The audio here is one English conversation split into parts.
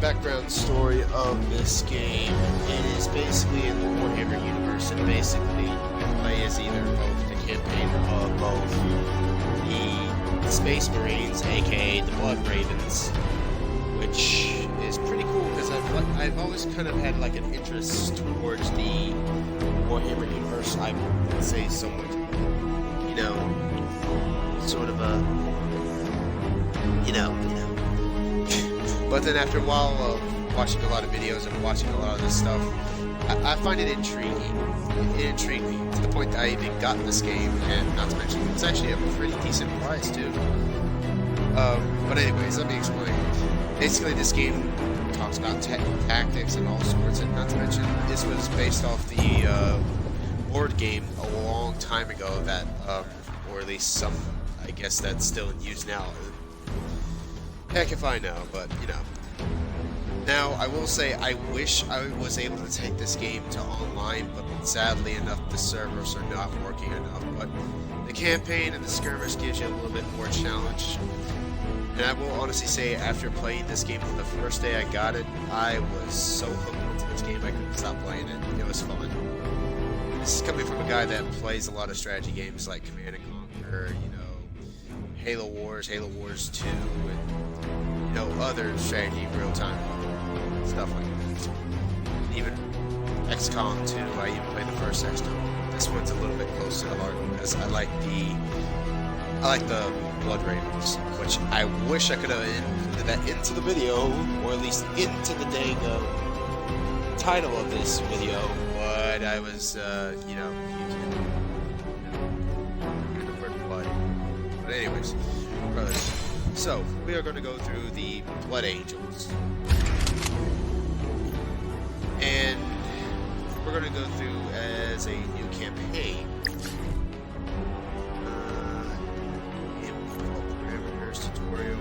background story of this game. It is basically in the Warhammer universe, and basically you play as either both the campaign of both the Space Marines, aka the Blood Ravens, which is pretty cool because I've always kind of had like an interest towards the Warhammer universe. I would say somewhat, sort of a, But then after a while of watching a lot of videos and watching a lot of this stuff, I find it intriguing. It intrigued me to the point that I even got this game, and not to mention, it was actually a pretty decent price too. But anyways, let me explain. Basically, this game talks about tactics and all sorts, and not to mention, this was based off the board game a long time ago that, or at least some, I guess that's still in use now. Heck if I know, but, Now, I will say, I wish I was able to take this game to online, but sadly enough, the servers are not working enough. But the campaign and the skirmish gives you a little bit more challenge. And I will honestly say, after playing this game from the first day I got it, I was so hooked into this game, I couldn't stop playing it. It was fun. This is coming from a guy that plays a lot of strategy games like Command & Conquer, Halo Wars 2, and other strategy real-time stuff like that. Even XCOM 2, I even played the first XCOM. This one's a little bit close to the heart because I like the Blood Ravens, which I wish I could have included that into the video, or at least into the dang title of this video, but I was, But anyways, brothers, so we are going to go through the Blood Angels, and we're going to go through as a new campaign. Parameters tutorial.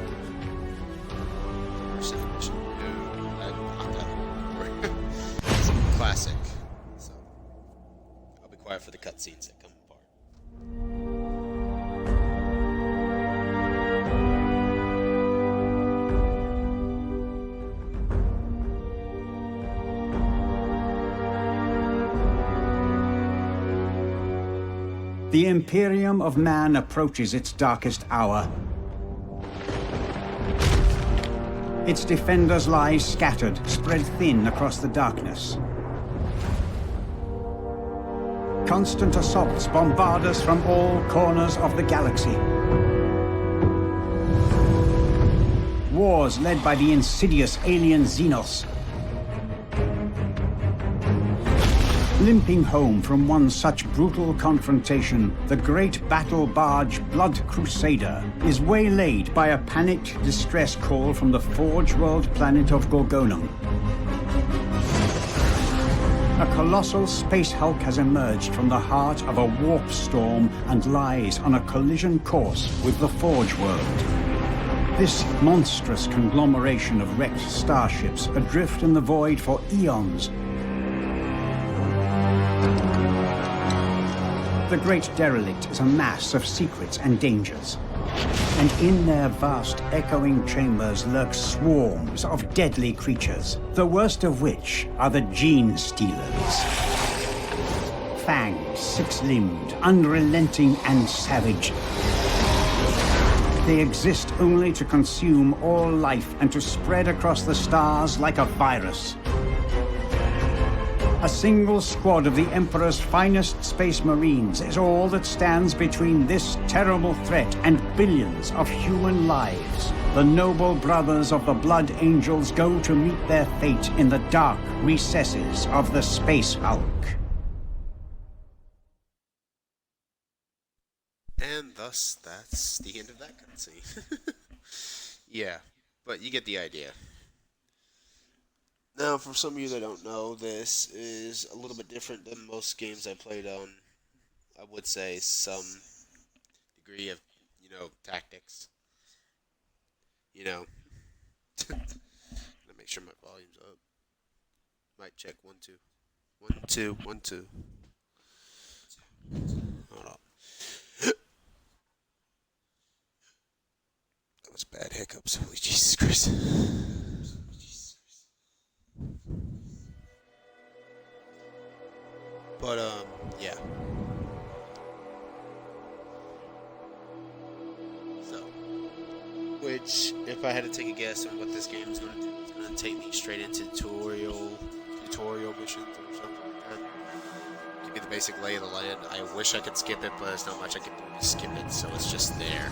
It's a classic, so I'll be quiet for the cutscenes that come apart. The Imperium of Man approaches its darkest hour. Its defenders lie scattered, spread thin across the darkness. Constant assaults bombard us from all corners of the galaxy. Wars led by the insidious alien Xenos. Limping home from one such brutal confrontation, the great battle barge Blood Crusader is waylaid by a panicked distress call from the Forge World planet of Gorgonum. A colossal space hulk has emerged from the heart of a warp storm and lies on a collision course with the Forge World. This monstrous conglomeration of wrecked starships adrift in the void for eons. The great derelict is a mass of secrets and dangers. And in their vast echoing chambers lurk swarms of deadly creatures, the worst of which are the Gene Stealers. Fanged, six-limbed, unrelenting and savage. They exist only to consume all life and to spread across the stars like a virus. A single squad of the Emperor's finest space marines is all that stands between this terrible threat and billions of human lives. The noble brothers of the Blood Angels go to meet their fate in the dark recesses of the Space Hulk. And thus, that's the end of that cutscene. Yeah, but you get the idea. Now, for some of you that don't know, this is a little bit different than most games I played on. I would say some degree of, tactics. Gonna make sure my volume's up. Mic check 1 2. 1 2 1 2. Hold on. That was bad hiccups. Holy Jesus Christ. But yeah. So, which, if I had to take a guess on what this game is going to do, it's going to take me straight into tutorial missions or something like that. Give me the basic lay of the land. I wish I could skip it, but there's not much I can do to skip it, so it's just there.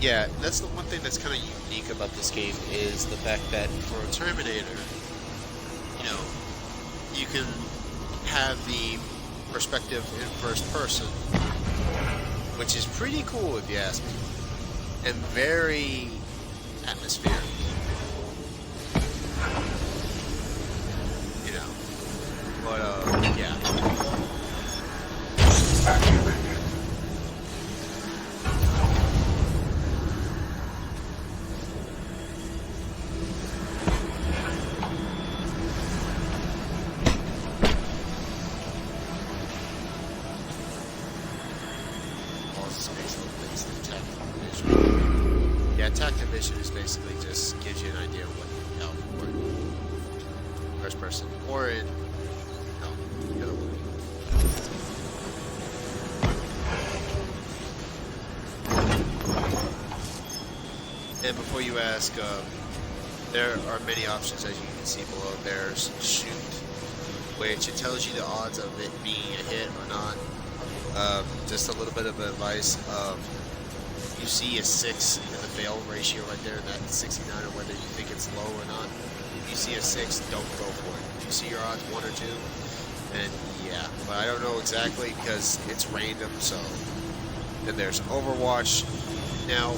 Yeah, that's the one thing that's kind of unique about this game is the fact that for a Terminator, you know, you can have the perspective in first person, which is pretty cool if you ask me, and very atmospheric. You know, but yeah. Tactic vision is basically just gives you an idea of what you're out for. First person. Or in no, the other way. And before you ask, there are many options as you can see below. There's shoot, which it tells you the odds of it being a hit or not. Just a little bit of advice. You see a 6 in the fail ratio right there, that 69, or whether you think it's low or not. If you see a 6, don't go for it. If you see your odds 1 or 2, then yeah. But I don't know exactly because it's random, so. Then there's Overwatch. Now,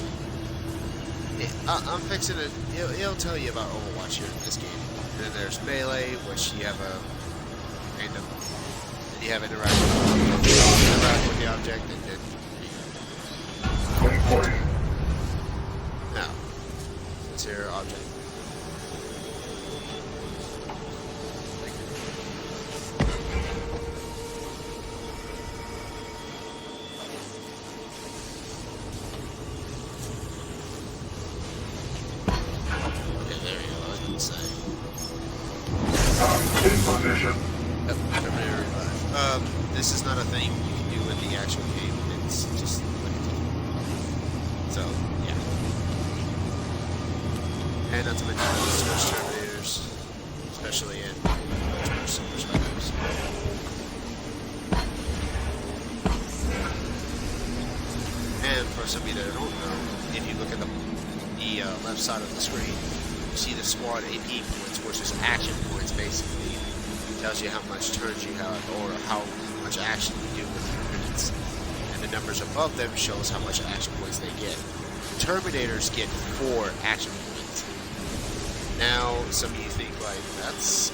I'm fixing it. It'll tell you about Overwatch here in this game. And then there's Melee, which you have a random. Then you have interact with the object, and then. Now, what's your object? Okay, there you go. I was going to say. In position. Yep, Terminator Revive. This is not a thing you can do in the actual game. It's just. So, yeah. And not to mention those Switch Terminators, especially in some perspectives. And for some of you that don't know, if you look at the left side of the screen, you see the squad AP points, which is action points basically. It tells you how much turns you have, or how much action you do with your units. And the numbers above them shows how much action points they get. Terminators get 4 action points. Now, some of you think like, that's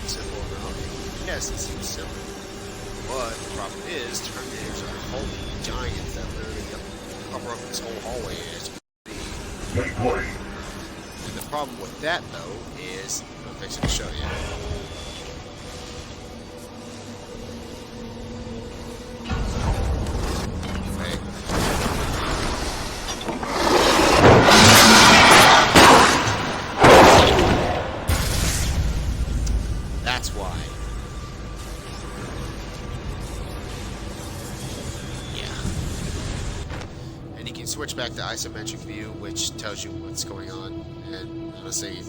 simple enough. Yes, it seems simple. But the problem is, Terminators are holy giants that literally cover up this whole hallway. And the problem with that, though, is, I'm fixing to show you. That's why. Yeah. And you can switch back to isometric view, which tells you what's going on. And honestly,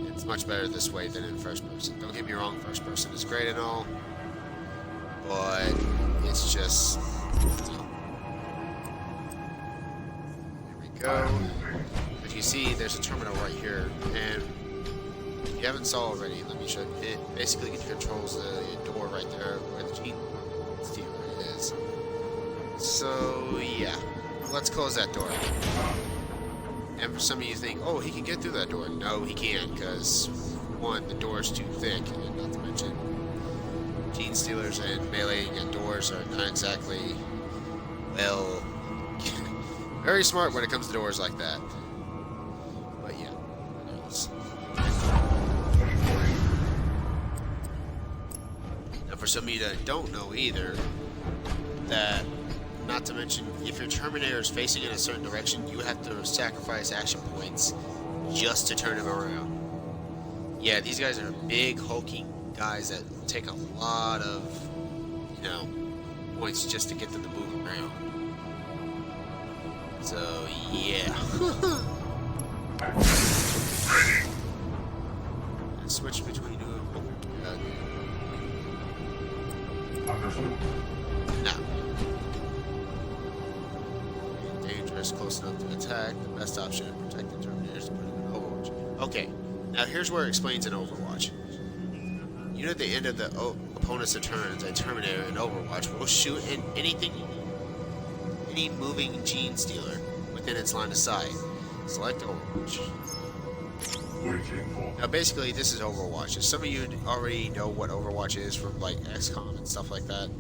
it's much better this way than in first person. Don't get me wrong, first person is great and all, but it's just. There we go. As you see, there's a terminal right here, and if you haven't saw already, let me show you. It basically controls the door right there where the Gene Stealer is. So yeah, let's close that door. And for some of you think, oh, he can get through that door. No, he can't, because one, the door is too thick, and not to mention Gene Stealers and Melee and doors are not exactly, well, very smart when it comes to doors like that. some of you that don't know either, that, not to mention, if your Terminator is facing in a certain direction, you have to sacrifice action points just to turn him around. Yeah, these guys are big, hulking guys that take a lot of, you know, points just to get them to move around. So, yeah. And switch between now. Dangerous, close enough to attack. The best option to protect the Terminator is to put him in Overwatch. Okay, now here's where it explains in Overwatch. You know, at the end of the opponent's turns, a Terminator in Overwatch will shoot in any moving Gene Stealer within its line of sight. Select Overwatch. Now, basically, this is Overwatch. If some of you already know what Overwatch is from like XCOM and stuff like that,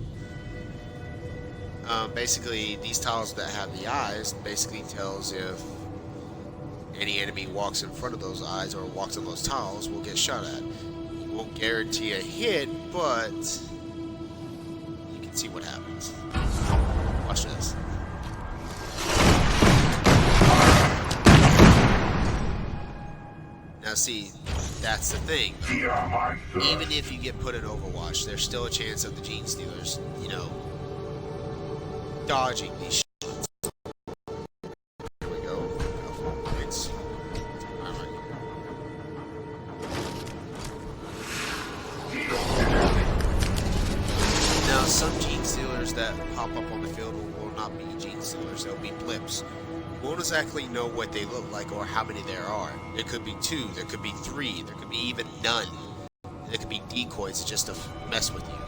basically these tiles that have the eyes basically tells if any enemy walks in front of those eyes or walks on those tiles will get shot at. It won't guarantee a hit, but you can see what happens. Watch this. Now see, that's the thing. Even if you get put in Overwatch, there's still a chance of the Gene Stealers, you know, dodging these shots. Here we go. Points. Now, some Gene Stealers that pop up on the field will not be Gene Stealers. They'll be blips. You won't exactly know what they look like or how many there are. There could be 2, there could be 3, there could be even none. There could be decoys just to mess with you.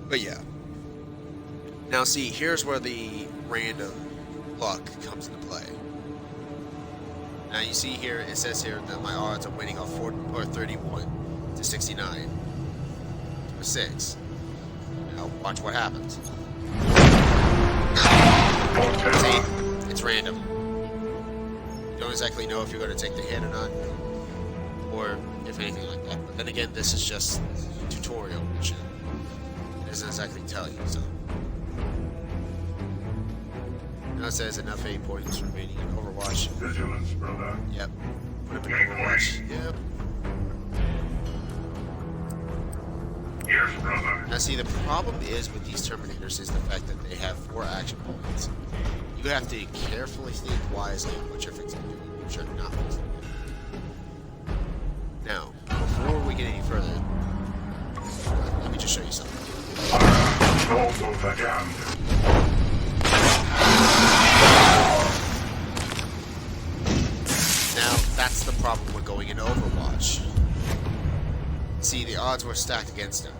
But yeah. Now see, here's where the random luck comes into play. Now you see here, it says here that my odds of winning are 31 to 69 to a 6. Now watch what happens. See? It's random. You don't exactly know if you're going to take the hit or not, or if anything like that. But then again, this is just tutorial shit. It doesn't exactly tell you, so. Now it says enough 8 points remaining in Overwatch. Vigilance, brother. Yep. Put up in Overwatch. Yep. Yes, brother. Now see, the problem is with these Terminators is the fact that they have 4 action points. You have to carefully think wisely on what you're fixing to do and what you're not fixing to do. Now, before we get any further, let me just show you something. Now, that's the problem with going into Overwatch. See, the odds were stacked against him.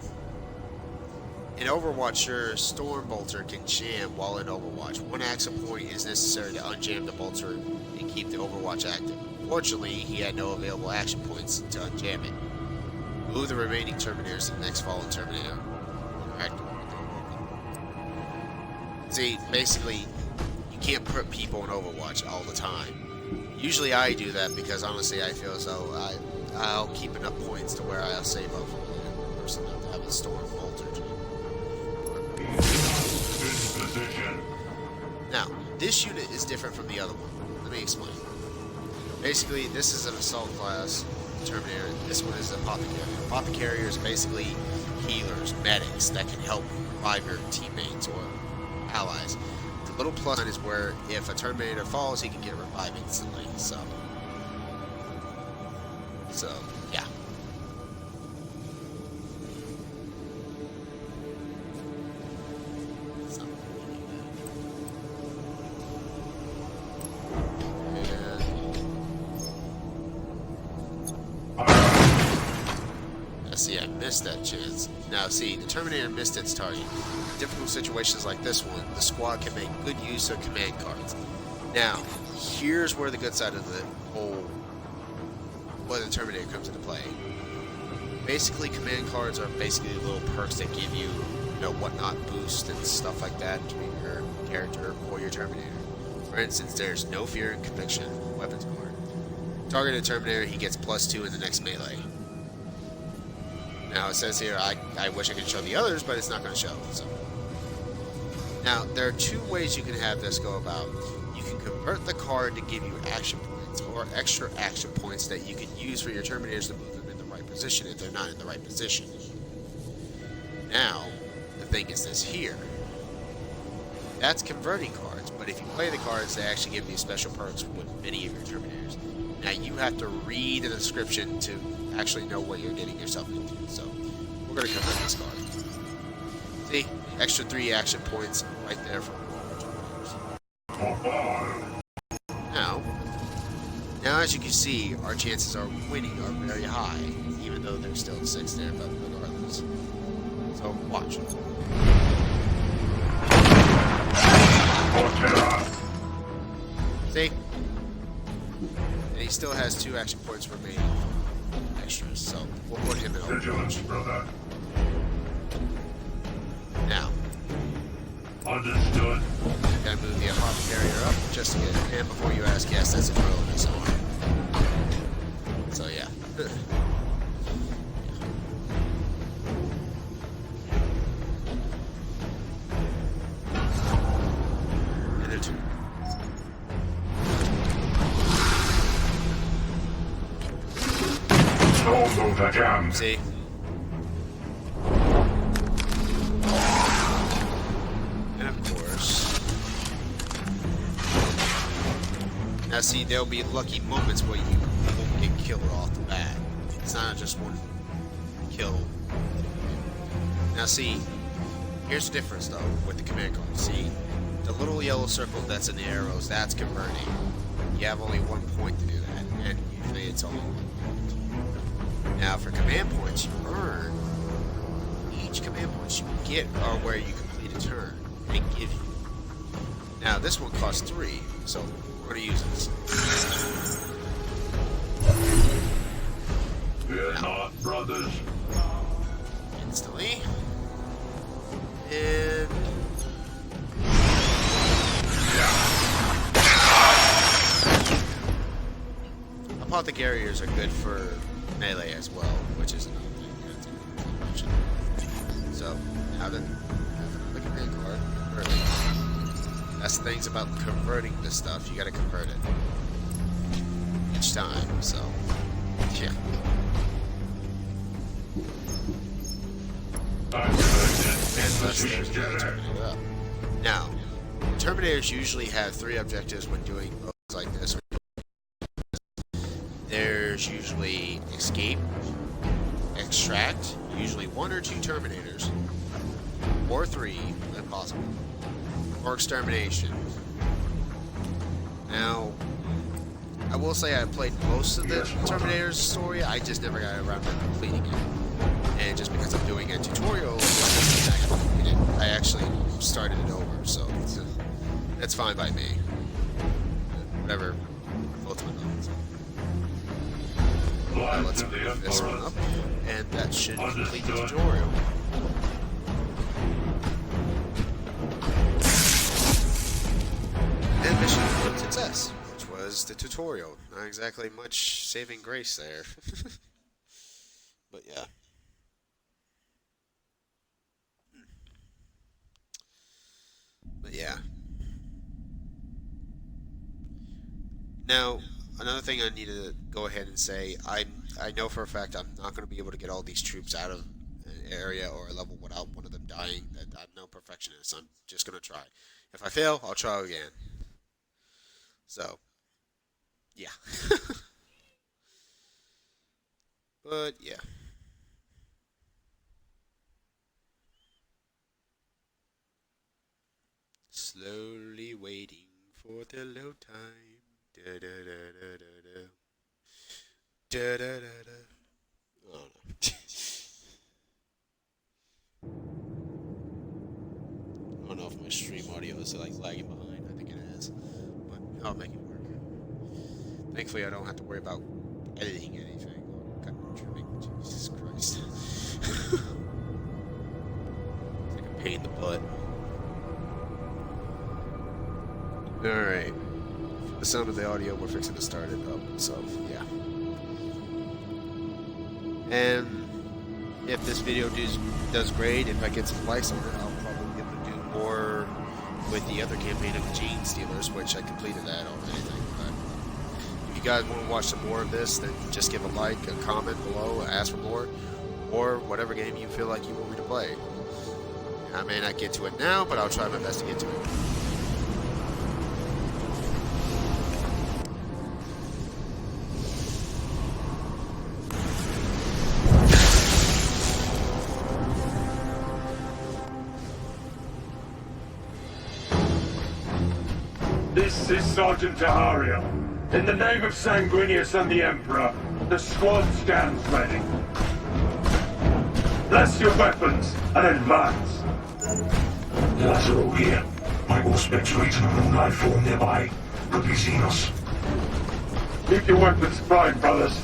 In Overwatch, your Storm Bolter can jam while in Overwatch. 1 action point is necessary to unjam the Bolter and keep the Overwatch active. Fortunately, he had no available action points to unjam it. Move the remaining Terminators to the next fallen Terminator. See, basically, you can't put people in Overwatch all the time. Usually I do that because honestly I feel as though I'll keep enough points to where I'll save up for the person to have a Storm Bolter. Now, this unit is different from the other one. Let me explain. Basically, this is an assault class Terminator. This one is an Apothecary. Apothecary is basically healers, medics that can help revive your teammates or allies. The little plus is where if a Terminator falls, he can get revived instantly. So yeah. See, I missed that chance. Now, see, the Terminator missed its target. In difficult situations like this one, the squad can make good use of command cards. Now, here's where the good side of the whole, where the Terminator comes into play. Basically, command cards are basically little perks that give you, you know, whatnot boost and stuff like that to your character or your Terminator. For instance, there's no fear and conviction, weapons board. Targeted Terminator, he gets +2 in the next melee. Now it says here, I wish I could show the others, but it's not going to show. So now there are two ways you can have this go about. You can convert the card to give you action points or extra action points that you can use for your Terminators to move them in the right position if they're not in the right position. Now the thing is this here. That's converting cards, but if you play the cards, they actually give you special perks with many of your Terminators. Now you have to read the description to actually know what you're getting yourself into. So we're going to convert this card. See? Extra 3 action points right there from Now as you can see, our chances of winning are very high, even though there's still 6 there, but regardless. So watch. See? And he still has 2 action points remaining extras, so we'll put him in Overwatch. Now. Understood. Gotta move the Apothecary up just to get it. And before you ask, yes, that's a drill and so on. So yeah. And a 2. See? And of course. Now see, there'll be lucky moments where you won't get killed off the bat. It's not just one kill. Now see, here's the difference though with the command card. See? The little yellow circle that's in the arrows, that's converting. You have only 1 point to do that, and usually it's only 1 point. Now for command points you earn, each command points you get are where you complete a turn they give you. Now this one costs 3, so we're going to use this. We're not brothers. Instantly. And Apothecariers are good for melee as well, which is another thing that's mention. So now that the command card, converting. That's the things about converting this stuff. You got to convert it each time. So yeah. And thus there's another Terminator up. Now, Terminators usually have 3 objectives when doing modes like this. There's usually escape, extract, usually 1 or 2 Terminators, or 3 if possible, or extermination. Now, I will say I played most of the Terminator's story, I just never got around to completing it. And just because I'm doing a tutorial, I actually started it over, so that's fine by me. Whatever, ultimate goals. Now let's move this one up, and that should complete the tutorial. And mission success, which was the tutorial. Not exactly much saving grace there. But yeah. But yeah. Now, another thing I need to go ahead and say, I know for a fact I'm not going to be able to get all these troops out of an area or a level without one of them dying. I'm no perfectionist. I'm just going to try. If I fail, I'll try again. So, yeah. But, yeah. Slowly waiting for the load time. Da da da da da da. Da da da da. Oh no. I don't know if my stream audio is like lagging behind. I think it is. But I'll make it work. Thankfully I don't have to worry about editing anything or cutting or trimming. Jesus Christ. It's like a pain in the butt. Alright. The sound of the audio, we're fixing to start it up, so yeah. And if this video does great, if I get some likes on it, I'll probably be able to do more with the other campaign of the Gene Stealers, which I completed that already. But if you guys want to watch some more of this, then just give a like, a comment below, ask for more, or whatever game you feel like you want me to play. I may not get to it now, but I'll try my best to get to it. This is Sergeant Taharia. In the name of Sanguinius and the Emperor, the squad stands ready. Bless your weapons and advance. The lads are all here. Might all spectrate in a real life form nearby. Could be Xenos. Keep your weapons primed, brothers.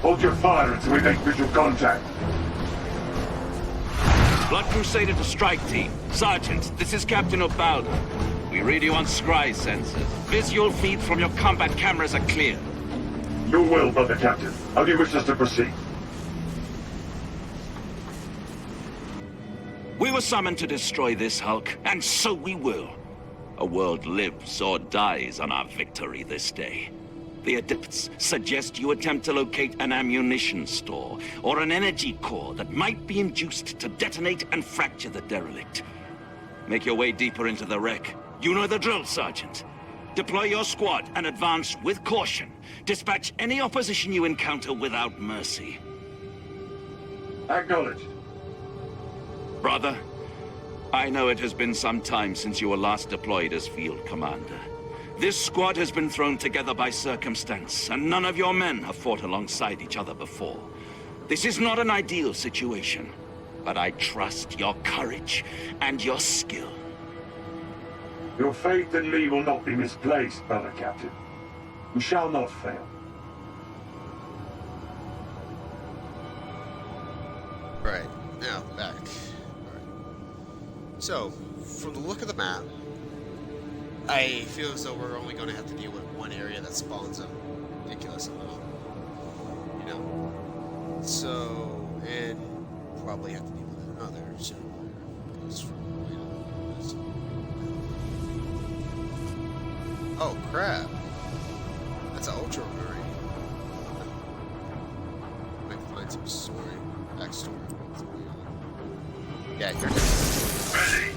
Hold your fire until we make visual contact. Blood Crusader to strike team. Sergeant, this is Captain Ubaldo. We read you on scry sensors. Visual feeds from your combat cameras are clear. Your will, Brother Captain. How do you wish us to proceed? We were summoned to destroy this Hulk, and so we will. A world lives or dies on our victory this day. The Adepts suggest you attempt to locate an ammunition store or an energy core that might be induced to detonate and fracture the derelict. Make your way deeper into the wreck. You know the drill, Sergeant. Deploy your squad and advance with caution. Dispatch any opposition you encounter without mercy. Acknowledged. Brother, I know it has been some time since you were last deployed as field commander. This squad has been thrown together by circumstance, and none of your men have fought alongside each other before. This is not an ideal situation, but I trust your courage and your skill. Your faith in me will not be misplaced, Brother Captain. We shall not fail. Right, now back. Alright. So, from the look of the map, I feel as though we're only going to have to deal with one area that spawns a ridiculous amount. You know? So, and probably have to deal with another. So, goes from, you know, this. Oh, crap. That's an Ultramarine. Might find some story, backstory. Yeah, you're ready.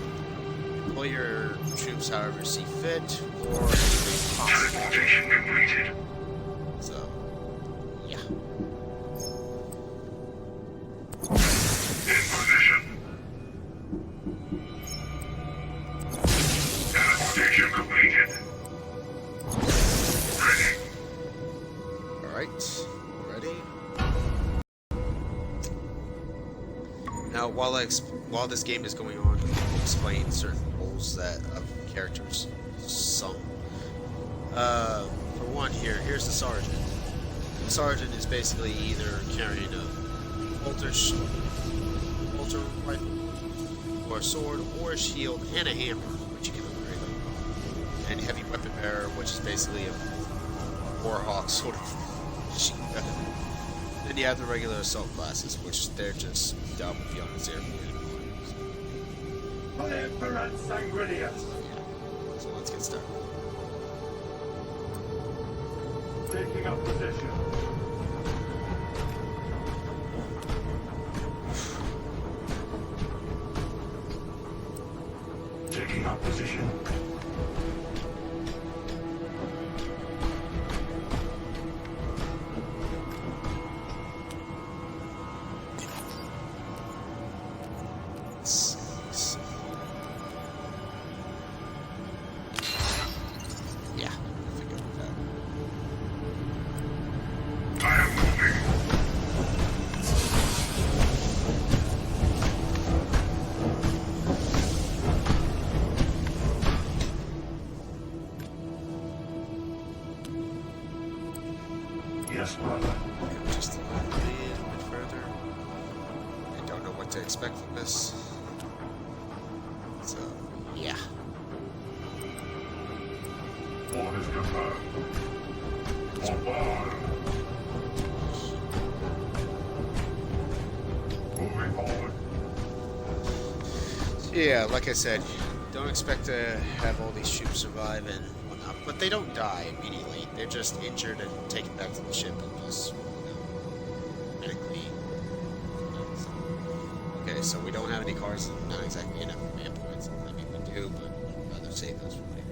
Deploy your troops however you see fit, or Teleportation completed. so, yeah. In position. Teleportation completed. Ready. Alright, ready. Now, while this game is going on, I'll explain certain roles that of characters. Some. For one, here's the sergeant. The sergeant is basically either carrying a bolter rifle, or a sword, or a shield, and a hammer, which you can upgrade. And heavy weapon bearer, which is basically a warhawk sort of machine gun. Then you have the regular assault classes, which they're just dumb with the honest airplane. My Emperor and Sanguinius. So let's get started. Taking up position. Taking up position. Yeah, I think with that. I am moving. Yes, brother. Just a little bit further. I don't know what to expect from this. So, yeah. Orders confirmed. On board. Moving Yeah, like I said, don't expect to have all these troops survive and whatnot, but they don't die immediately. They're just injured and taken back to the ship and just, medically. Okay, so we don't have any cars, not exactly enough command points. I mean, we do, but I'd rather save those for later.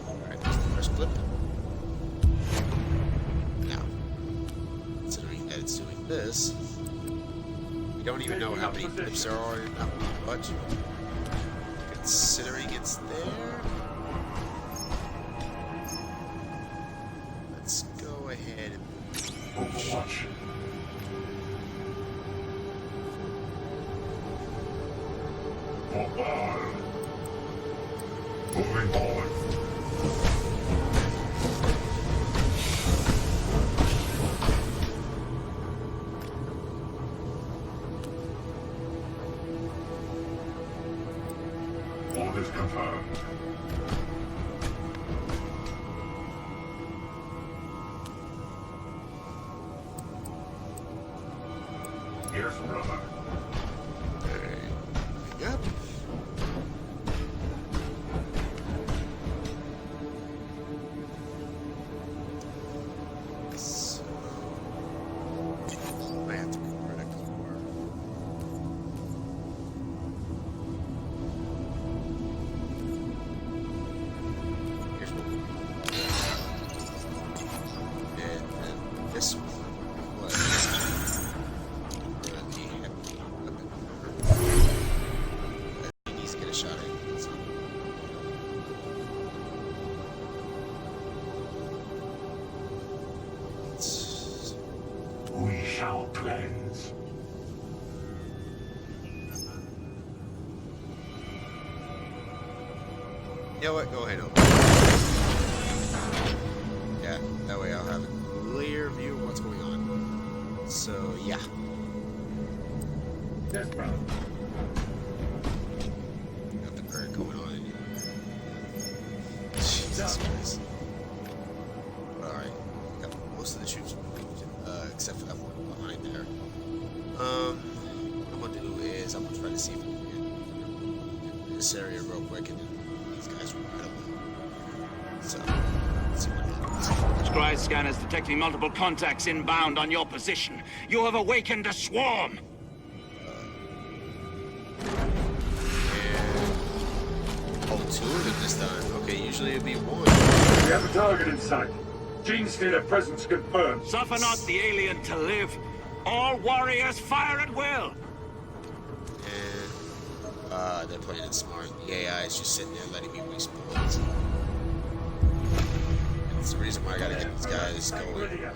Alright, there's the first blip. Now, considering that it's doing this, we don't even know how many blips there are in that one budget. Considering it's there, let's go ahead and Overwatch. Forward. Moving forward. Orders confirmed. Yes, brother. Yep. So, I have to convert a core. Here's what we'll do. And then this one was really heavy weapon. He needs to get a shot at it. So. We shall cleanse. You know what? Go ahead. Open. Yeah, that way I'll have a clear view of what's going on. So, yeah. Yes, brother. Got the bird going on in here. Jesus Christ. Alright. Got most of the troops moved, except for that one behind there. What I'm gonna do is I'm gonna try to see if we can get this area real quick and then these guys will right away. So, let's see what happens. Scry scanners detecting multiple contacts inbound on your position. You have awakened a swarm. Oh, two of them this time. Okay, usually it'd be one. We have a target in sight. Gene Stealer presence confirmed. Suffer not the alien to live. All warriors fire at will. And, they're playing it smart. The AI is just sitting there letting me waste bullets. That's the reason why I gotta get these guys going quickly. They're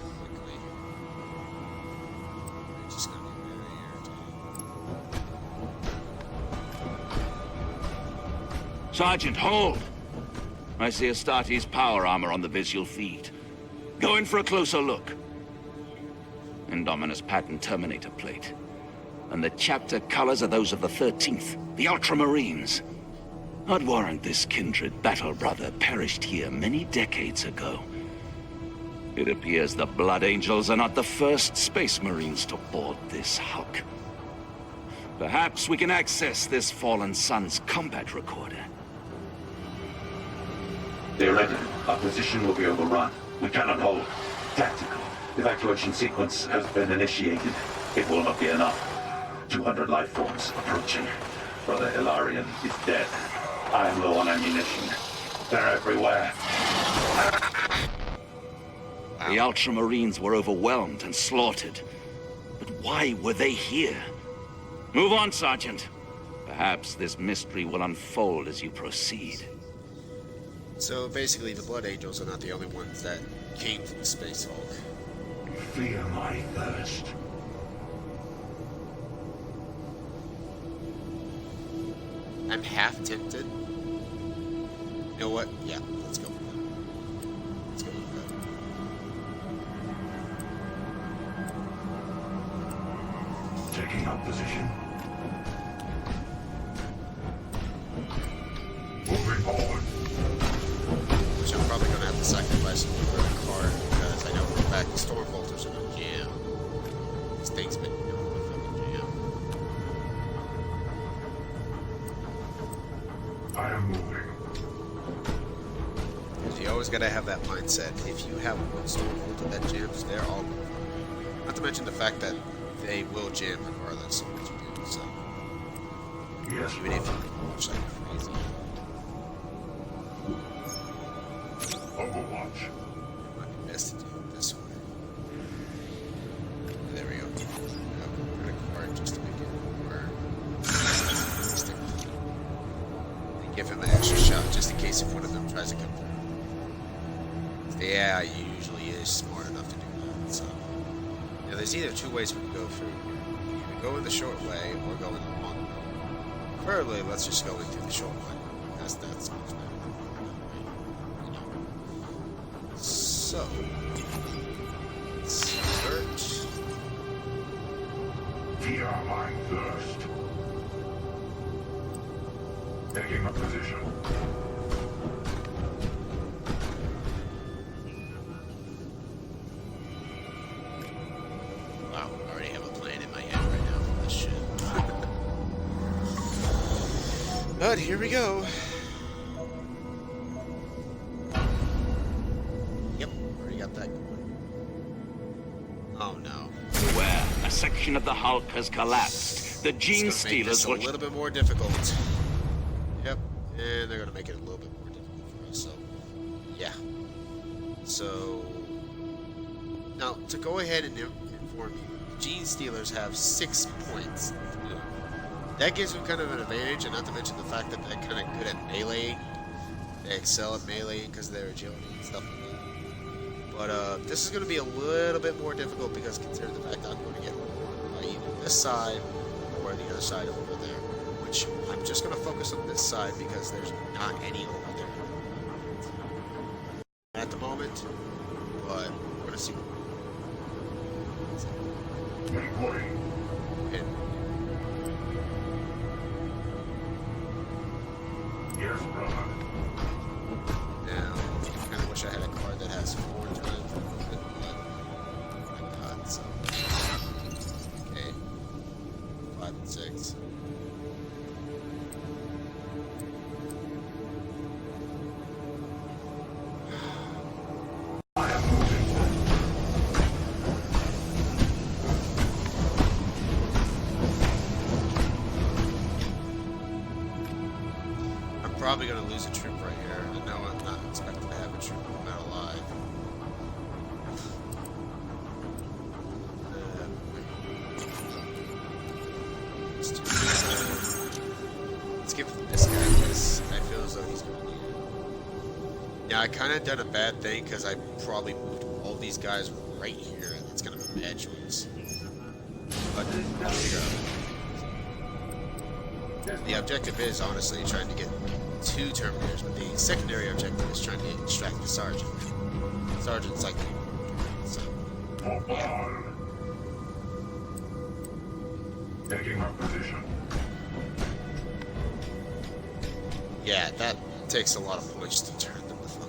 just gonna be very irritating. Sergeant, hold. I see Astartes power armor on the visual feed. Go in for a closer look. Indominus pattern Terminator plate. And the chapter colors are those of the 13th, the Ultramarines. I'd warrant this kindred battle brother perished here many decades ago. It appears the Blood Angels are not the first Space Marines to board this Hulk. Perhaps we can access this fallen sun's combat recorder. They're ready. Our position will be overrun. We cannot hold. Tactical. Evacuation sequence has been initiated. It will not be enough. 200 life forms approaching. Brother Hilarion is dead. I am low on ammunition. They're everywhere. The Ultramarines were overwhelmed and slaughtered. But why were they here? Move on, Sergeant. Perhaps this mystery will unfold as you proceed. So basically, the Blood Angels are not the only ones that came from the Space Hulk. Feel my thirst. I'm half tempted. You know what? Yeah, let's go for that. Let's go for that. Taking up position. Moving forward. Which I'm probably going to have to sacrifice a little bit of card because I know we're thing's been doing the fucking jam. I am moving. You always gotta have that mindset. If you have one stronghold that jams, they're all going. Not to mention the fact that they will jam regardless of what you do. So Yes, even if brother. you watch like crazy, Overwatch. it might be best to do it this way. There we go. We're gonna card just to make it more realistic. And give him an extra shot just in case if one of them tries to come through. Yeah, he usually is smart enough to do that. So, yeah, there's either two ways we can go through. You can go in the short way or go in the long way. Preferably, let's just go into the short way. That's much better. You know. So, let's search. Fear my thirst. Taking a position. Wow, I already have a plan in my head right now for this shit. But here we go. Yep, already got that going. Oh no. Beware, a section of the Hulk has collapsed. The Gene It's gonna make this Stealers a will... little bit more difficult. Yep, and they're gonna make it a little bit more difficult for us. So, yeah. So now to go ahead and inform you, Gene Stealers have 6 points. That gives them kind of an advantage, and not to mention the fact that they're kind of good at melee. They excel at melee because of their agility and stuff like that. But this is going to be a little bit more difficult because consider the fact that I'm going to get by either this side or the other side over there. Which I'm just going to focus on this side because there's not any over there at the moment. But we're going to see. Make way. And Yes, brother. now, I kind of wish I had a card that has 4 times movement, but I got some. Okay. 5 and 6. I am moving. I'm probably going to lose a troop right here. I know I'm not expecting to have a troop come out alive. Let's do this. Let's give this guy this. I feel as though he's going to need it. Yeah, I kind of done a bad thing because I probably moved all these guys right here, and it's going to be a bad choice. But I'll figure out. The objective is honestly trying to get 2 Terminators, but the secondary objective is trying to extract the Sergeant. Sergeant's like the so For Baal. Taking up position. yeah, that takes a lot of points to turn them to fuck.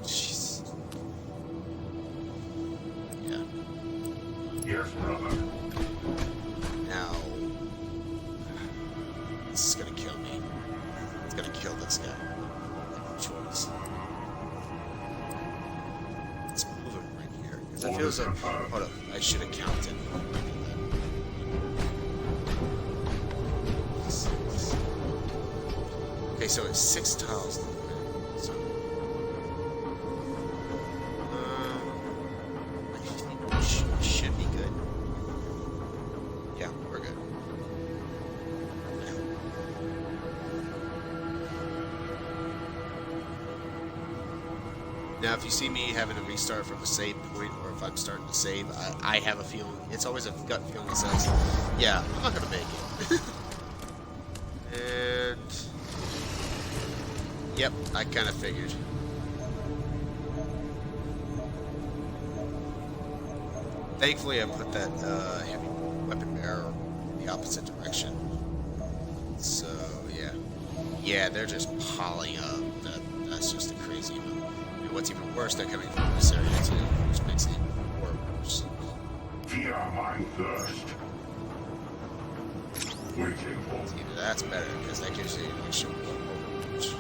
Jeez. Yeah. Yes, brother. Now this is gonna kill me. It's gonna kill this guy. No choice. Let's move him right here. Because I feel as though. Hold up, I should have counted. Okay, so it's 6 tiles. So, I think we should be good. Yeah, we're good. Now, if you see me having to restart from a save point, or if I'm starting to save, I have a feeling. It's always a gut feeling that says, yeah, I'm not going to make it. And yep, I kind of figured. Thankfully, I put that heavy weapon bearer in the opposite direction. So yeah, yeah, they're just piling up. That's just a crazy amount. And what's even worse, they're coming from this area too, which makes it even more worse. Fear my thirst. Waiting for Either that's better, because that gives you a show overwatch.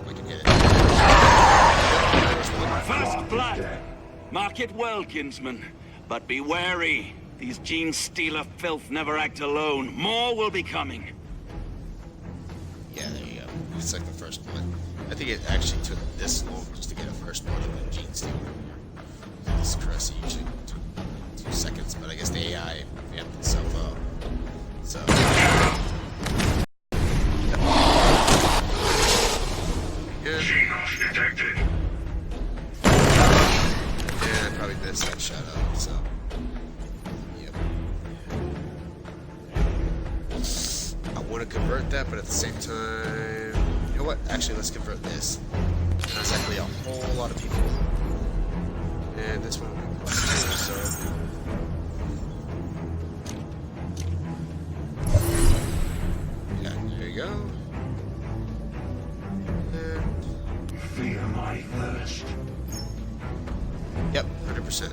We can get it. First blood! Mark it well, kinsman. But be wary. These gene stealer filth never act alone. More will be coming. Yeah, there you go. It's like the first one. I think it actually took this long just to get a first one of the gene stealer. This Cressy usually took 2 seconds, but I guess the AI amped itself up. So. Yeah. Xenos detected. Yeah, I probably missed that shot up, so. Yep. I want to convert that, but at the same time. You know what? Actually, let's convert this. Not exactly a whole lot of people. And this one will be plus 2, so. Yeah, there you go. And. Fear my thirst. Yep, 100%.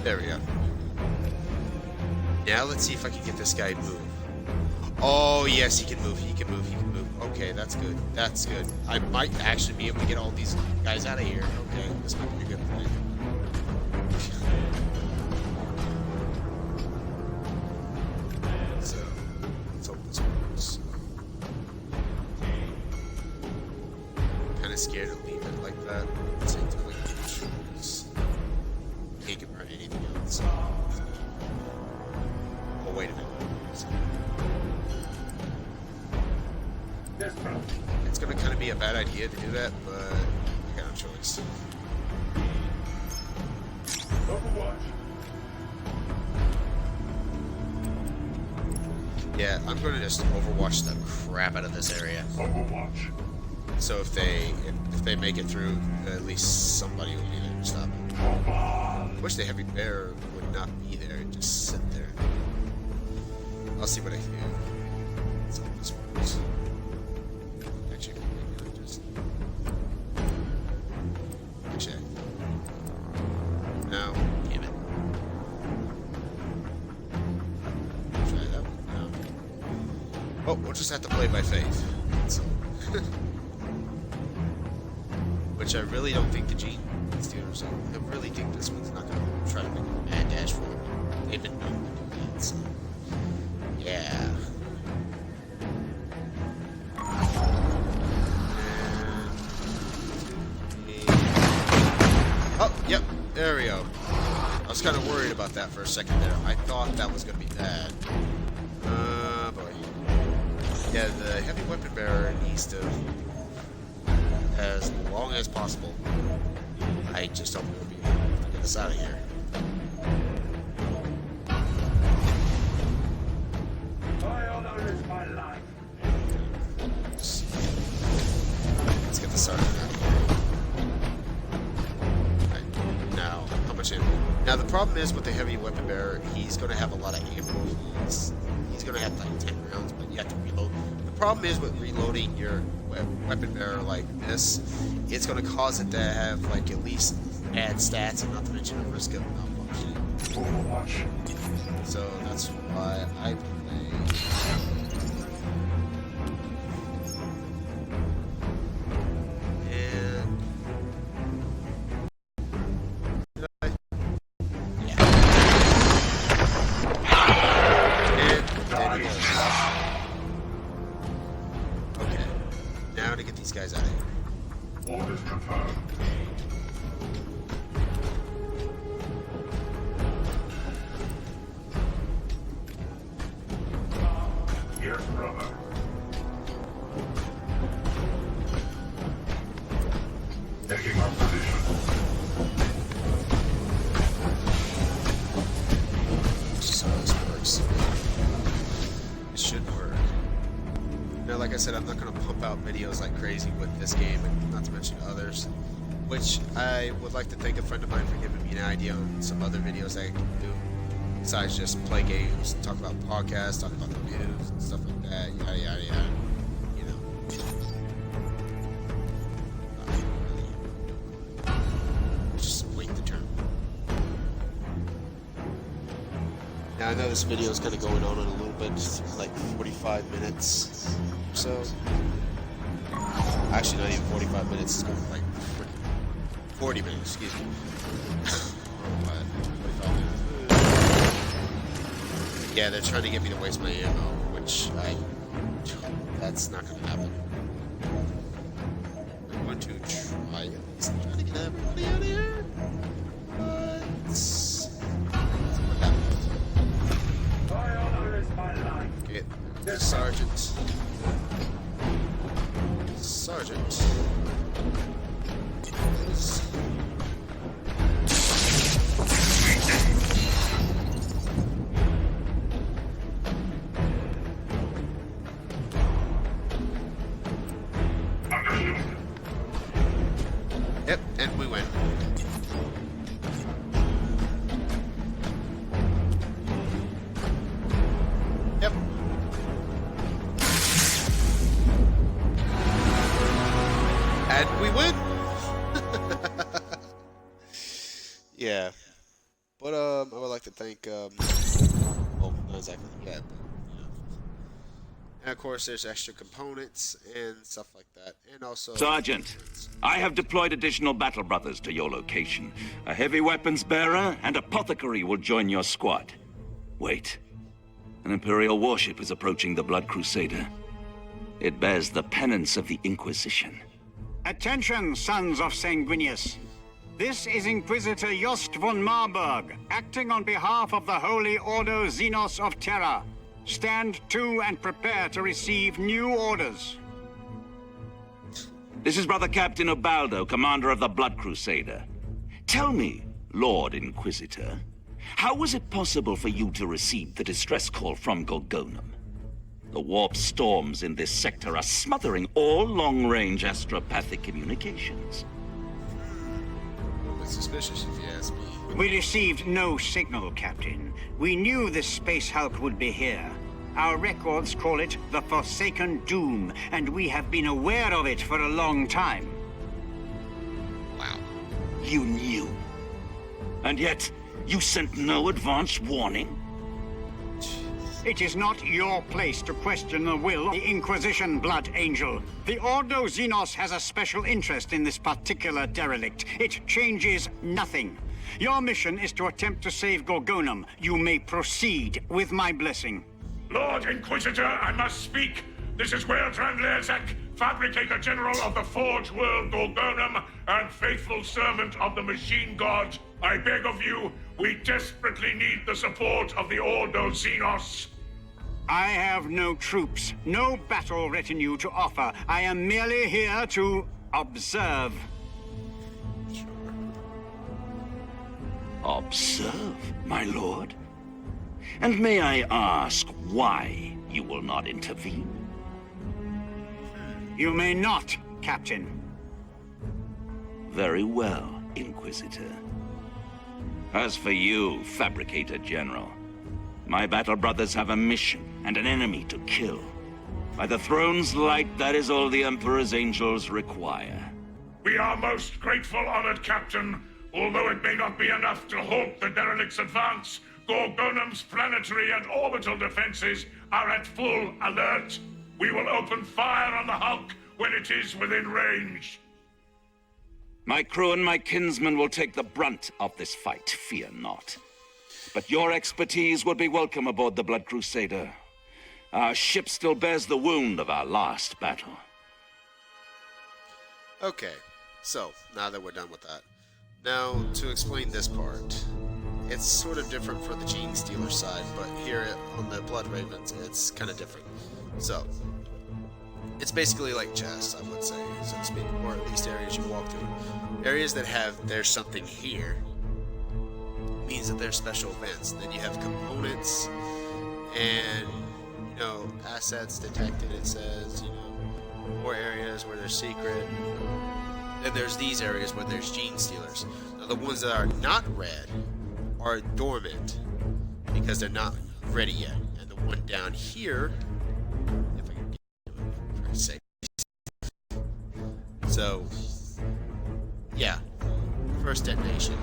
There we go. Now let's see if I can get this guy to move. Oh, yes, he can move, he can move, he can move. Okay, that's good, that's good. I might actually be able to get all these guys out of here. Okay, this might be a good thing. So, let's hope this works. Kind of scared to leave it like that. Let's take the quick choose. Can't convert anything else. Oh, wait a minute. It's gonna kind of be a bad idea to do that, but I got no choice. Overwatch. Yeah, I'm gonna just overwatch the crap out of this area. Overwatch. So if they make it through, at least somebody will be there to stop them. Global. Wish the heavy bear would not be there and just sit there. I'll see what I can do. Let's hope this works. Actually, maybe just check. No, damn it. Try that one. No. Oh, we'll just have to play by faith. So. Which I really don't think the Gene Steelers are. I really think this one's not going to try to make a mad dash forward. They've been known to do that, so. Yeah. Oh, yep, there we go. I was kind of worried about that for a second there. I thought that was going to be bad. Boy. Yeah, the heavy weapon bearer needs to, as long as possible. I just don't want to be able to get us out of here. My honor is my life. Let's get this started out of here. Right. Now, how much ammo? Now, the problem is with the heavy weapon bearer, he's going to have a lot of ammo. He's going to have like 10 rounds, but you have to reload. The problem is with reloading your weapon bearer like this, it's going to cause it to have like at least bad stats and not to mention the risk of malfunctioning. Overwatch. So that's why I play. And did I? Yeah. And there he goes. Okay. Now to get these guys out of here. Orders confirmed. Yes, brother. Taking up position. So this works. It should work. Now, like I said, I'm not going to pump out videos like crazy with this game, and not to mention others, which I would like to thank a friend of mine for giving me an idea on some other videos I can do, besides just play games, talk about podcasts, talk about the news, and stuff like that, yada, yada, yada, you know. Now I know this video is kind of going on in a little bit, like 45 minutes or so. Actually, not even 45 minutes. It's going like 40 minutes. Excuse me. 45 minutes. Yeah, they're trying to get me to waste my ammo, which that's not going to happen. I'm going to try at least trying to get everybody out of here. My honor is my life. Get the sergeant. Sergeant. Yep, and we win. Yep. And we win. Yeah. But I would like to thank well, not exactly yet, but you know. And of course there's extra components and stuff like that. And also Sergeant, I have deployed additional battle brothers to your location. A heavy weapons bearer and apothecary will join your squad. Wait. An Imperial warship is approaching the Blood Crusader. It bears the penance of the Inquisition. Attention, sons of Sanguinius. This is Inquisitor Jost von Marburg, acting on behalf of the Holy Ordo Xenos of Terra. Stand to and prepare to receive new orders. This is Brother Captain Ubaldo, commander of the Blood Crusader. Tell me, Lord Inquisitor, how was it possible for you to receive the distress call from Gorgonum? The warp storms in this sector are smothering all long-range astropathic communications. It's suspicious if you ask me. We received no signal, Captain. We knew this space hulk would be here. Our records call it the Forsaken Doom, and we have been aware of it for a long time. Wow. You knew. And yet, you sent no advance warning? It is not your place to question the will of the Inquisition, Blood Angel. The Ordo Xenos has a special interest in this particular derelict. It changes nothing. Your mission is to attempt to save Gorgonum. You may proceed with my blessing. Lord Inquisitor, I must speak. This is Weldran Lerzak, Fabricator General of the Forge World Gorgonum and faithful servant of the Machine God. I beg of you, we desperately need the support of the Ordo Xenos. I have no troops, no battle retinue to offer. I am merely here to observe. Observe, my lord? And may I ask why you will not intervene? You may not, Captain. Very well, Inquisitor. As for you, Fabricator General, my battle brothers have a mission and an enemy to kill. By the throne's light, that is all the Emperor's angels require. We are most grateful, honored Captain. Although it may not be enough to halt the derelict's advance, Gorgonum's planetary and orbital defenses are at full alert. We will open fire on the Hulk when it is within range. My crew and my kinsmen will take the brunt of this fight, fear not. But your expertise would be welcome aboard the Blood Crusader. Our ship still bears the wound of our last battle. Okay, so now that we're done with that. Now, to explain this part. It's sort of different for the Gene Stealer side, but here on the Blood Ravens, it's kind of different. So, it's basically like chests, I would say, so to speak, or at least areas you walk through. Areas that have there's something here means that there's special events. Then you have components and, you know, assets detected, it says, you know, more areas where there's secret. Then there's these areas where there's Gene Stealers. Now, the ones that are not red are dormant because they're not ready yet. And the one down here, if I can get it for a second. So, yeah, first detonation.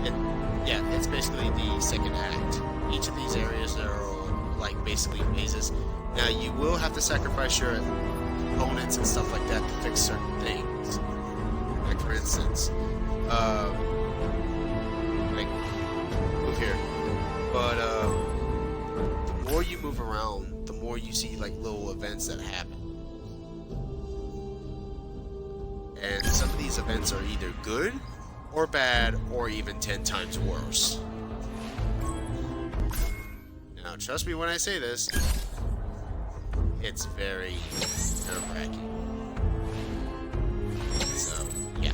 Yeah, it's basically the second act. Each of these areas are like basically mazes. Now you will have to sacrifice your opponents and stuff like that to fix certain things. Like for instance, like move here. But the more you move around, the more you see like little events that happen. And some of these events are either good or bad or even 10 times worse. Now, trust me when I say this, it's very nerve-wracking. So, yeah.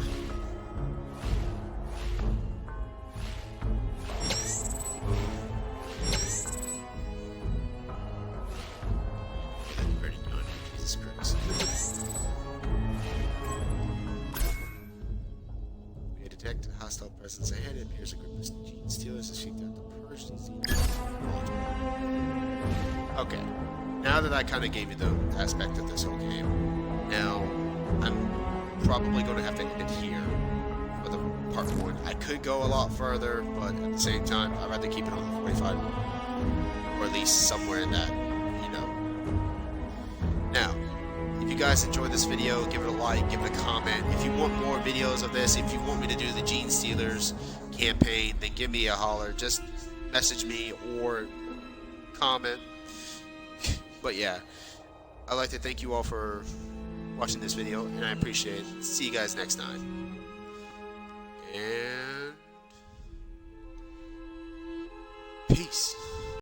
Pretty done, Jesus Christ. We detect a hostile presence ahead. It appears a group of gene stealers is seeking out to purge these evils. Okay, now that I kind of gave you the aspect of this whole game, now I'm probably going to have to end it here for the part 1. I could go a lot further, but at the same time, I'd rather keep it on the 45 or at least somewhere in that, you know. Now, if you guys enjoyed this video, give it a like, give it a comment. If you want more videos of this, if you want me to do the Gene Stealers campaign, then give me a holler. Just message me or comment. But yeah, I'd like to thank you all for watching this video, and I appreciate it. See you guys next time. And peace.